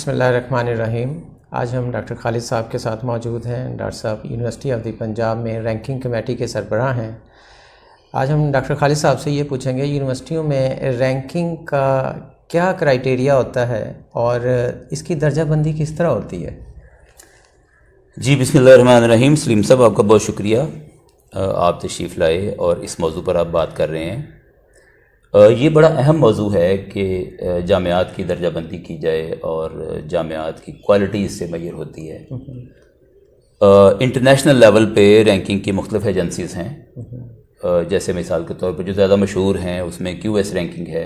بسم اللہ الرحمن الرحیم. آج ہم ڈاکٹر خالد صاحب کے ساتھ موجود ہیں. ڈاکٹر صاحب یونیورسٹی آف دی پنجاب میں رینکنگ کمیٹی کے سربراہ ہیں. آج ہم ڈاکٹر خالد صاحب سے یہ پوچھیں گے یونیورسٹیوں میں رینکنگ کا کیا کرائیٹیریا ہوتا ہے اور اس کی درجہ بندی کس طرح ہوتی ہے؟ جی بسم اللہ الرحمن الرحیم. سلیم صاحب آپ کا بہت شکریہ، آپ تشریف لائے اور اس موضوع پر آپ بات کر رہے ہیں. یہ بڑا اہم موضوع ہے کہ جامعات کی درجہ بندی کی جائے اور جامعات کی کوالٹی اس سے میئر ہوتی ہے. انٹرنیشنل لیول پہ رینکنگ کی مختلف ایجنسیز ہیں. جیسے مثال کے طور پہ جو زیادہ مشہور ہیں اس میں کیو ایس رینکنگ ہے،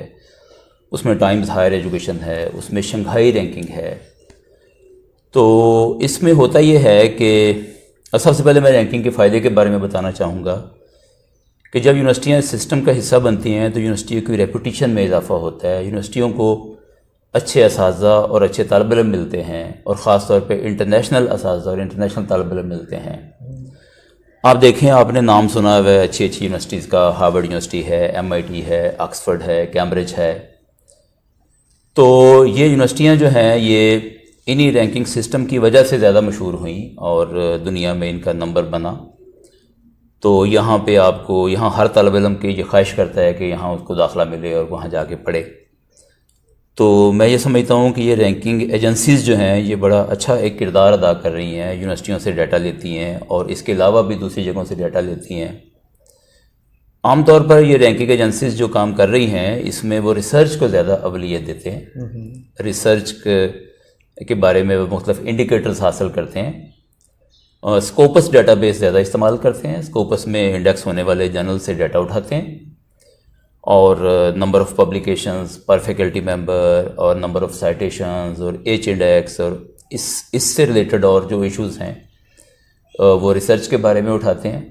اس میں ٹائمز ہائر ایجوکیشن ہے، اس میں شنگھائی رینکنگ ہے. تو اس میں ہوتا یہ ہے کہ سب سے پہلے میں رینکنگ کے فائدے کے بارے میں بتانا چاہوں گا کہ جب یونیورسٹیاں اس سسٹم کا حصہ بنتی ہیں تو یونیورسٹیوں کی ریپوٹیشن میں اضافہ ہوتا ہے. یونیورسٹیوں کو اچھے اساتذہ اور اچھے طالب علم ملتے ہیں اور خاص طور پہ انٹرنیشنل اساتذہ اور انٹرنیشنل طالب علم ملتے ہیں. آپ دیکھیں، آپ نے نام سنا ہوا ہے اچھی اچھی یونیورسٹیز کا. ہارورڈ یونیورسٹی ہے، MIT ہے، آکسفورڈ ہے، کیمبرج ہے. تو یہ یونیورسٹیاں جو ہیں یہ انہی رینکنگ سسٹم کی وجہ سے زیادہ مشہور ہوئیں اور دنیا میں ان کا نمبر بنا. تو یہاں پہ آپ کو یہاں ہر طالب علم کی یہ خواہش کرتا ہے کہ یہاں اس کو داخلہ ملے اور وہاں جا کے پڑھے. تو میں یہ سمجھتا ہوں کہ یہ رینکنگ ایجنسیز جو ہیں یہ بڑا اچھا ایک کردار ادا کر رہی ہیں. یونیورسٹیوں سے ڈیٹا لیتی ہیں اور اس کے علاوہ بھی دوسری جگہوں سے ڈیٹا لیتی ہیں. عام طور پر یہ رینکنگ ایجنسیز جو کام کر رہی ہیں اس میں وہ ریسرچ کو زیادہ اولویت دیتے ہیں. ریسرچ کے بارے میں وہ مختلف انڈیکیٹرز حاصل کرتے ہیں. اسکوپس ڈیٹا بیس زیادہ استعمال کرتے ہیں. اسکوپس میں انڈیکس ہونے والے جرنل سے ڈیٹا اٹھاتے ہیں اور number of publications per faculty member اور نمبر آف سائٹیشنز اور ایچ انڈیکس اور اس سے ریلیٹڈ اور جو ایشوز ہیں وہ ریسرچ کے بارے میں اٹھاتے ہیں.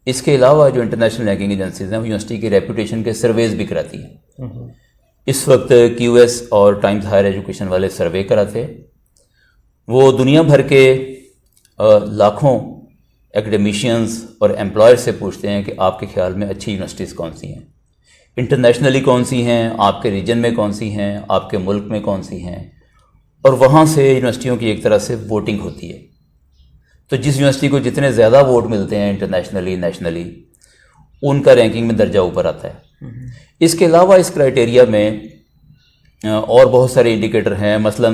اس کے علاوہ جو انٹرنیشنل رینکنگ ایجنسیز ہیں وہ یونیورسٹی کی ریپوٹیشن کے سرویز بھی کراتی ہیں. اس وقت کیو ایس اور ٹائمز ہائر ایجوکیشن والے سروے کراتے ہیں. وہ دنیا بھر کے لاکھوں ایکڈیمیشینز اور امپلائر سے پوچھتے ہیں کہ آپ کے خیال میں اچھی یونیورسٹیز کون سی ہیں، انٹرنیشنلی کون سی ہیں، آپ کے ریجن میں کون سی ہیں، آپ کے ملک میں کون سی ہیں. اور وہاں سے یونیورسٹیوں کی ایک طرح سے ووٹنگ ہوتی ہے. تو جس یونیورسٹی کو جتنے زیادہ ووٹ ملتے ہیں انٹرنیشنلی نیشنلی ان کا رینکنگ میں درجہ اوپر آتا ہے. اس کے علاوہ اس کرائٹیریا میں اور بہت سارے انڈیکیٹر ہیں، مثلا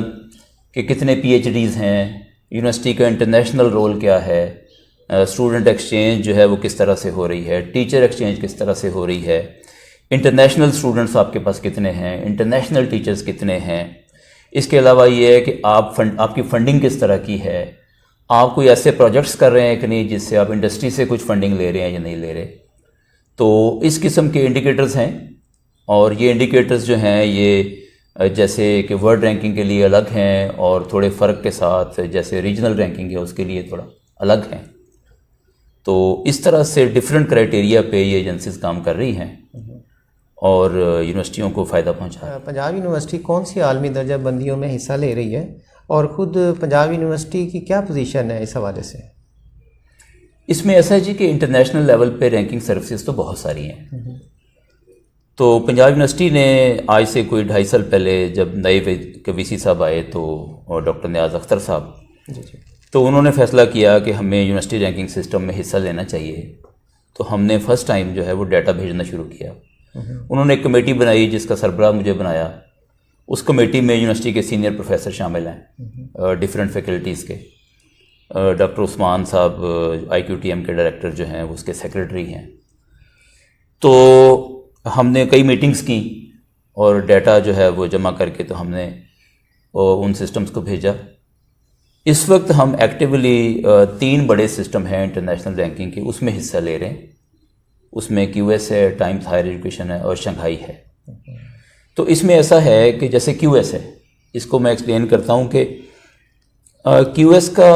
کہ کتنے PhDs ہیں، یونیورسٹی کا انٹرنیشنل رول کیا ہے، اسٹوڈنٹ ایکسچینج جو ہے وہ کس طرح سے ہو رہی ہے، ٹیچر ایکسچینج کس طرح سے ہو رہی ہے، انٹرنیشنل اسٹوڈنٹس آپ کے پاس کتنے ہیں، انٹرنیشنل ٹیچرز کتنے ہیں. اس کے علاوہ یہ ہے کہ آپ کی فنڈنگ کس طرح کی ہے، آپ کوئی ایسے پروجیکٹس کر رہے ہیں کہ نہیں جس سے آپ انڈسٹری سے کچھ فنڈنگ لے رہے ہیں یا نہیں لے رہے. تو اس قسم کے انڈیکیٹرز ہیں. اور یہ انڈیکیٹرز جو ہیں یہ جیسے کہ ورلڈ رینکنگ کے لیے الگ ہیں اور تھوڑے فرق کے ساتھ جیسے ریجنل رینکنگ ہے اس کے لیے تھوڑا الگ ہیں. تو اس طرح سے ڈفرینٹ کرائٹیریا پہ یہ ایجنسیز کام کر رہی ہیں اور یونیورسٹیوں کو فائدہ پہنچا. پنجاب یونیورسٹی کون سی عالمی درجہ بندیوں میں حصہ لے رہی ہے اور خود پنجاب یونیورسٹی کی کیا پوزیشن ہے اس حوالے سے؟ اس میں ایسا ہے جی کہ انٹرنیشنل لیول پہ رینکنگ سروسز تو بہت ساری ہیں. تو پنجاب یونیورسٹی نے آج سے کوئی 2.5 سال پہلے جب نئے VC صاحب آئے تو اور ڈاکٹر نیاز اختر صاحب تو انہوں نے فیصلہ کیا کہ ہمیں یونیورسٹی رینکنگ سسٹم میں حصہ لینا چاہیے. تو ہم نے فرسٹ ٹائم جو ہے وہ ڈیٹا بھیجنا شروع کیا. انہوں نے ایک کمیٹی بنائی جس کا سربراہ مجھے بنایا. اس کمیٹی میں یونیورسٹی کے سینئر پروفیسر شامل ہیں ڈفرینٹ فیکلٹیز کے. ڈاکٹر عثمان صاحب IQTM کے ڈائریکٹر جو ہیں وہ اس کے سیکرٹری ہیں. تو ہم نے کئی میٹنگز کی اور ڈیٹا جو ہے وہ جمع کر کے تو ہم نے ان سسٹمز کو بھیجا. اس وقت ہم ایکٹیولی 3 بڑے سسٹم ہیں انٹرنیشنل رینکنگ کے اس میں حصہ لے رہے ہیں. اس میں QS ہے، ٹائمز ہائر ایجوکیشن ہے اور شنگھائی ہے. تو اس میں ایسا ہے کہ جیسے QS ہے، اس کو میں ایکسپلین کرتا ہوں کہ QS کا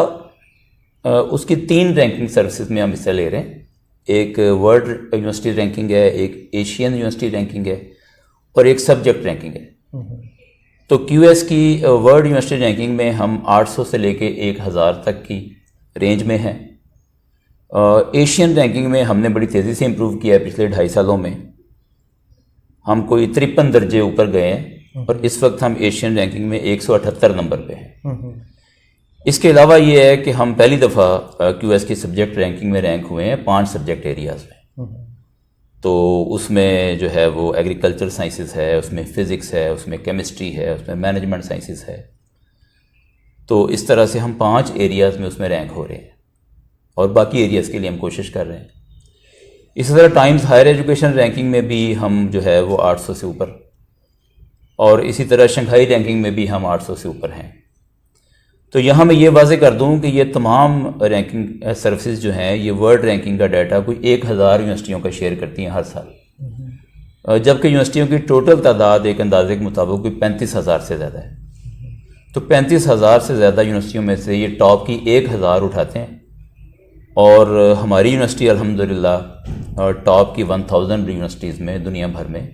اس کی 3 رینکنگ سروسز میں ہم حصہ لے رہے ہیں. ایک ورلڈ یونیورسٹی رینکنگ ہے، ایک ایشین یونیورسٹی رینکنگ ہے اور ایک سبجیکٹ رینکنگ ہے. تو QS کی ورلڈ یونیورسٹی رینکنگ میں ہم 800 سے لے کے 1000 تک کی رینج میں ہیں. ایشین رینکنگ میں ہم نے بڑی تیزی سے امپروو کیا ہے پچھلے 2.5 سالوں میں. ہم کوئی 53 درجے اوپر گئے ہیں اور اس وقت ہم ایشین رینکنگ میں 178 نمبر پہ ہیں۔ اس کے علاوہ یہ ہے کہ ہم پہلی دفعہ کیو ایس کی سبجیکٹ رینکنگ میں رینک ہوئے ہیں 5 سبجیکٹ ایریاز میں۔ تو اس میں جو ہے وہ ایگریکلچر سائنسز ہے، اس میں فزکس ہے، اس میں کیمسٹری ہے، اس میں مینجمنٹ سائنسز ہے۔ تو اس طرح سے ہم 5 ایریاز میں اس میں رینک ہو رہے ہیں، اور باقی ایریاز کے لیے ہم کوشش کر رہے ہیں۔ اسی طرح ٹائمز ہائر ایجوکیشن رینکنگ میں بھی ہم جو ہے وہ 800 سے اوپر، اور اسی طرح شنگھائی رینکنگ میں بھی ہم 800 سے اوپر ہیں۔ تو یہاں میں یہ واضح کر دوں کہ یہ تمام رینکنگ سروسز جو ہیں یہ ورلڈ رینکنگ کا ڈیٹا کوئی 1000 یونیورسٹیوں کا شیئر کرتی ہیں ہر سال، جبکہ یونیورسٹیوں کی ٹوٹل تعداد ایک اندازے کے مطابق کوئی 35,000 سے زیادہ ہے۔ تو 35,000 سے زیادہ یونیورسٹیوں میں سے یہ ٹاپ کی 1000 اٹھاتے ہیں، اور ہماری یونیورسٹی الحمدللہ ٹاپ کی 1000 یونیورسٹیز میں دنیا بھر میں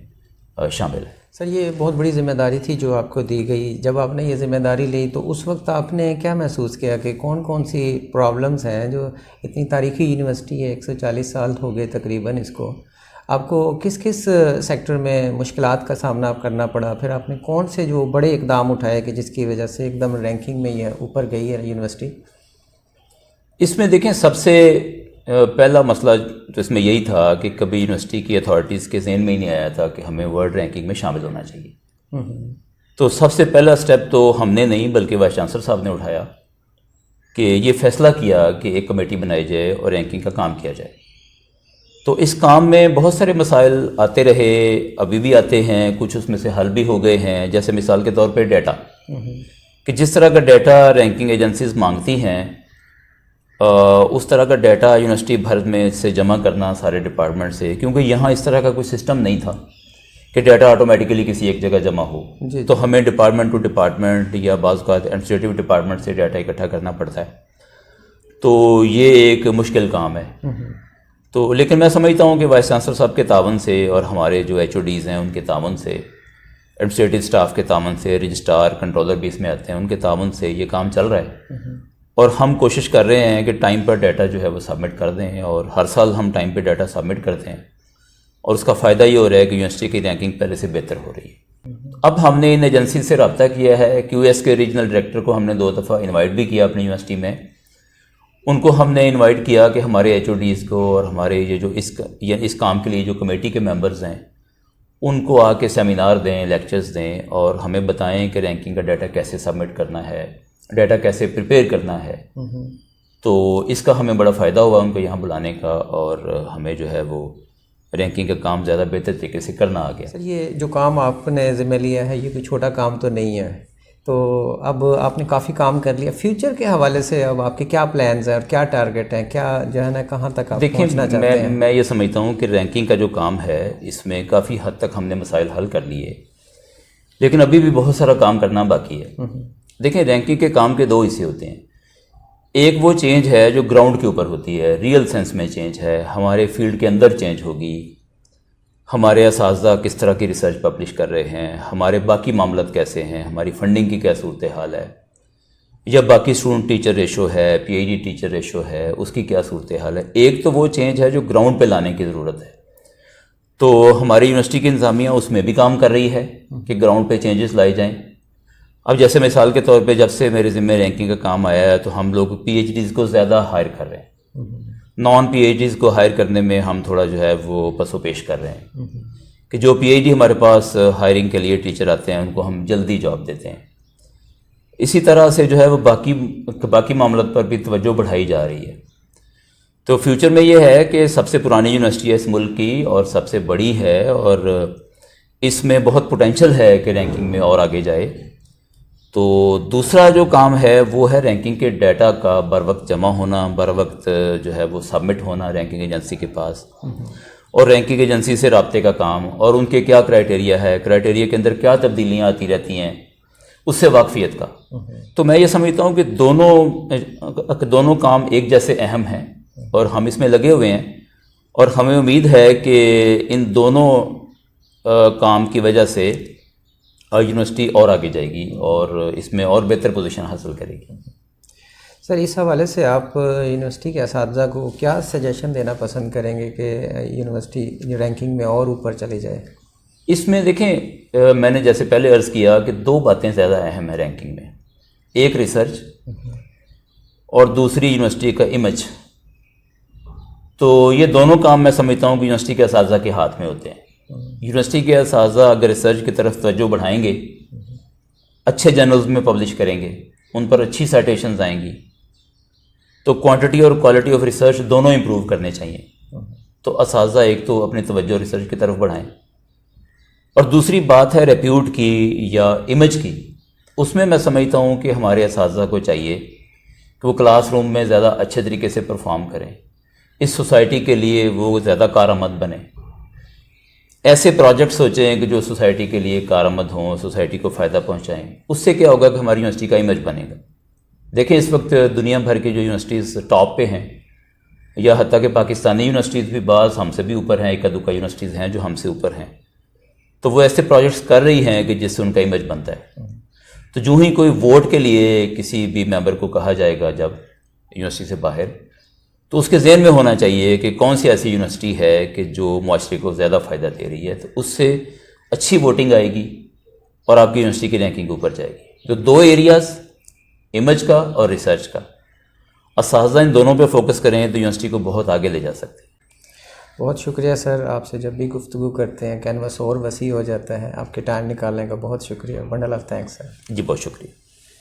شامل ہے۔ سر یہ بہت بڑی ذمہ داری تھی جو آپ کو دی گئی۔ جب آپ نے یہ ذمہ داری لی تو اس وقت آپ نے کیا محسوس کیا کہ کون کون سی پرابلمز ہیں؟ جو اتنی تاریخی یونیورسٹی ہے، 140 سال ہو گئے تقریباً اس کو، آپ کو کس کس سیکٹر میں مشکلات کا سامنا کرنا پڑا؟ پھر آپ نے کون سے جو بڑے اقدام اٹھائے کہ جس کی وجہ سے ایک دم رینکنگ میں یہ اوپر گئی ہے یونیورسٹی؟ اس میں دیکھیں سب سے پہلا مسئلہ تو اس میں یہی تھا کہ کبھی یونیورسٹی کی اتھارٹیز کے ذہن میں ہی نہیں آیا تھا کہ ہمیں ورلڈ رینکنگ میں شامل ہونا چاہیے۔ تو سب سے پہلا سٹیپ تو ہم نے نہیں بلکہ وائس چانسلر صاحب نے اٹھایا کہ یہ فیصلہ کیا کہ ایک کمیٹی بنائی جائے اور رینکنگ کا کام کیا جائے۔ تو اس کام میں بہت سارے مسائل آتے رہے، ابھی بھی آتے ہیں، کچھ اس میں سے حل بھی ہو گئے ہیں۔ جیسے مثال کے طور پہ ڈیٹا، کہ جس طرح کا ڈیٹا رینکنگ ایجنسیز مانگتی ہیں اس طرح کا ڈیٹا یونیورسٹی بھر میں سے جمع کرنا سارے ڈپارٹمنٹ سے، کیونکہ یہاں اس طرح کا کوئی سسٹم نہیں تھا کہ ڈیٹا آٹومیٹیکلی کسی ایک جگہ جمع ہو، تو ہمیں ڈپارٹمنٹ ٹو ڈپارٹمنٹ یا بعض اوقات ایڈمنسٹریٹو ڈپارٹمنٹ سے ڈیٹا اکٹھا کرنا پڑتا ہے۔ تو یہ ایک مشکل کام ہے۔ تو لیکن میں سمجھتا ہوں کہ وائس چانسلر صاحب کے تعاون سے اور ہمارے جو ایچ او ڈیز ہیں ان کے تعاون سے، ایڈمنسٹریٹو اسٹاف کے تعاون سے، رجسٹرار کنٹرولر بھی اس میں آتے ہیں، ان کے تعاون سے یہ کام چل رہا ہے، اور ہم کوشش کر رہے ہیں کہ ٹائم پر ڈیٹا جو ہے وہ سبمٹ کر دیں، اور ہر سال ہم ٹائم پہ ڈیٹا سبمٹ کرتے ہیں، اور اس کا فائدہ یہ ہو رہا ہے کہ یونیورسٹی کی رینکنگ پہلے سے بہتر ہو رہی ہے۔ اب ہم نے ان ایجنسی سے رابطہ کیا ہے، کیو ایس کے ریجنل ڈائریکٹر کو ہم نے 2 دفعہ انوائٹ بھی کیا اپنی یونیورسٹی میں۔ ان کو ہم نے انوائٹ کیا کہ ہمارے ایچ او ڈیز کو اور ہمارے یہ جو اس کام کے لیے جو کمیٹی کے ممبرز ہیں ان کو آ کے سیمینار دیں، لیکچرز دیں، اور ہمیں بتائیں کہ رینکنگ کا ڈیٹا کیسے سبمٹ کرنا ہے، ڈیٹا کیسے پریپیئر کرنا ہے۔ تو اس کا ہمیں بڑا فائدہ ہوا ان کو یہاں بلانے کا، اور ہمیں جو ہے وہ رینکنگ کا کام زیادہ بہتر طریقے سے کرنا آ گیا۔ سر یہ جو کام آپ نے ذمہ لیا ہے یہ کوئی چھوٹا کام تو نہیں ہے، تو اب آپ نے کافی کام کر لیا۔ فیوچر کے حوالے سے اب آپ کے کیا پلانز ہیں اور کیا ٹارگٹ ہیں، کیا جو ہے نا کہاں تک آپ پہنچنا چاہتے ہیں؟ میں یہ سمجھتا ہوں کہ رینکنگ کا جو کام ہے اس میں کافی حد تک ہم نے مسائل حل کر لیے، لیکن ابھی بھی بہت سارا کام کرنا باقی ہے۔ دیکھیں رینکنگ کے کام کے 2 حصے ہوتے ہیں۔ ایک وہ چینج ہے جو گراؤنڈ کے اوپر ہوتی ہے، ریئل سینس میں چینج ہے، ہمارے فیلڈ کے اندر چینج ہوگی، ہمارے اساتذہ کس طرح کی ریسرچ پبلش کر رہے ہیں، ہمارے باقی معاملات کیسے ہیں، ہماری فنڈنگ کی کیا صورتحال ہے، یا باقی اسٹوڈنٹ ٹیچر ریشو ہے، P H D teacher ratio ہے، اس کی کیا صورتحال ہے۔ ایک تو وہ چینج ہے جو گراؤنڈ پہ لانے کی ضرورت ہے، تو ہماری یونیورسٹی کی انتظامیہ اس میں بھی کام کر رہی ہے کہ گراؤنڈ پہ چینجز لائے جائیں۔ اب جیسے مثال کے طور پہ جب سے میرے ذمہ رینکنگ کا کام آیا ہے تو ہم لوگ پی ایچ ڈیز کو زیادہ ہائر کر رہے ہیں، نان پی ایچ ڈیز کو ہائر کرنے میں ہم تھوڑا جو ہے وہ پس و پیش کر رہے ہیں، کہ جو پی ایچ ڈی ہمارے پاس ہائرنگ کے لیے ٹیچر آتے ہیں ان کو ہم جلدی جاب دیتے ہیں۔ اسی طرح سے جو ہے وہ باقی معاملات پر بھی توجہ بڑھائی جا رہی ہے۔ تو فیوچر میں یہ ہے کہ سب سے پرانی یونیورسٹی ہے اس ملک کی اور سب سے بڑی ہے، اور اس میں بہت پوٹینشل ہے کہ رینکنگ میں اور آگے جائے۔ تو دوسرا جو کام ہے وہ ہے رینکنگ کے ڈیٹا کا بر وقت جمع ہونا، بر وقت جو ہے وہ سبمٹ ہونا رینکنگ ایجنسی کے پاس، اور رینکنگ ایجنسی سے رابطے کا کام، اور ان کے کیا کرائٹیریا ہے، کرائٹیریا کے اندر کیا تبدیلیاں آتی رہتی ہیں، اس سے واقفیت کا۔ تو میں یہ سمجھتا ہوں کہ دونوں کام ایک جیسے اہم ہیں اور ہم اس میں لگے ہوئے ہیں، اور ہمیں امید ہے کہ ان دونوں کام کی وجہ سے یونیورسٹی اور آگے جائے گی اور اس میں اور بہتر پوزیشن حاصل کرے گی۔ سر اس حوالے سے آپ یونیورسٹی کے اساتذہ کو کیا سجیشن دینا پسند کریں گے کہ یونیورسٹی رینکنگ میں اور اوپر چلی جائے؟ اس میں دیکھیں میں نے جیسے پہلے عرض کیا کہ دو باتیں زیادہ اہم ہیں رینکنگ میں، ایک ریسرچ اور دوسری یونیورسٹی کا امیج. تو یہ دونوں کام میں سمجھتا ہوں کہ یونیورسٹی کے اساتذہ کے ہاتھ میں ہوتے ہیں. یونیورسٹی کے اساتذہ اگر ریسرچ کی طرف توجہ بڑھائیں گے، اچھے جرنلز میں پبلش کریں گے، ان پر اچھی سائٹیشنز آئیں گی، تو کوانٹٹی اور کوالٹی آف ریسرچ دونوں امپروو کرنے چاہیے. تو اساتذہ ایک تو اپنی توجہ ریسرچ کی طرف بڑھائیں، اور دوسری بات ہے ریپیوٹ کی یا امیج کی. اس میں میں سمجھتا ہوں کہ ہمارے اساتذہ کو چاہیے کہ وہ کلاس روم میں زیادہ اچھے طریقے سے پرفارم کریں، اس سوسائٹی کے لیے وہ زیادہ کارآمد بنیں، ایسے پروجیکٹ سوچیں کہ جو سوسائٹی کے لیے کارآمد ہوں، سوسائٹی کو فائدہ پہنچائیں. اس سے کیا ہوگا کہ ہماری یونیورسٹی کا امیج بنے گا. دیکھیں اس وقت دنیا بھر کی جو یونیورسٹیز ٹاپ پہ ہیں، یا حتیٰ کہ پاکستانی یونیورسٹیز بھی بعض ہم سے بھی اوپر ہیں، ایک دو یونیورسٹیز ہیں جو ہم سے اوپر ہیں، تو وہ ایسے پروجیکٹس کر رہی ہیں کہ جس سے ان کا امیج بنتا ہے. تو جو ہی کوئی ووٹ کے لیے کسی بھی ممبر کو کہا جائے گا جب یونیورسٹی سے باہر، تو اس کے ذہن میں ہونا چاہیے کہ کون سی ایسی یونیورسٹی ہے کہ جو معاشرے کو زیادہ فائدہ دے رہی ہے، تو اس سے اچھی ووٹنگ آئے گی اور آپ کی یونیورسٹی کی رینکنگ اوپر جائے گی. تو دو ایریاز، امیج کا اور ریسرچ کا، اساتذہ ان دونوں پہ فوکس کریں تو یونیورسٹی کو بہت آگے لے جا سکتے ہیں. بہت شکریہ سر، آپ سے جب بھی گفتگو کرتے ہیں کینوس اور وسیع ہو جاتا ہے. آپ کے ٹائم نکالنے کا بہت شکریہ. بنڈل آف تھینکس سر. جی بہت شکریہ.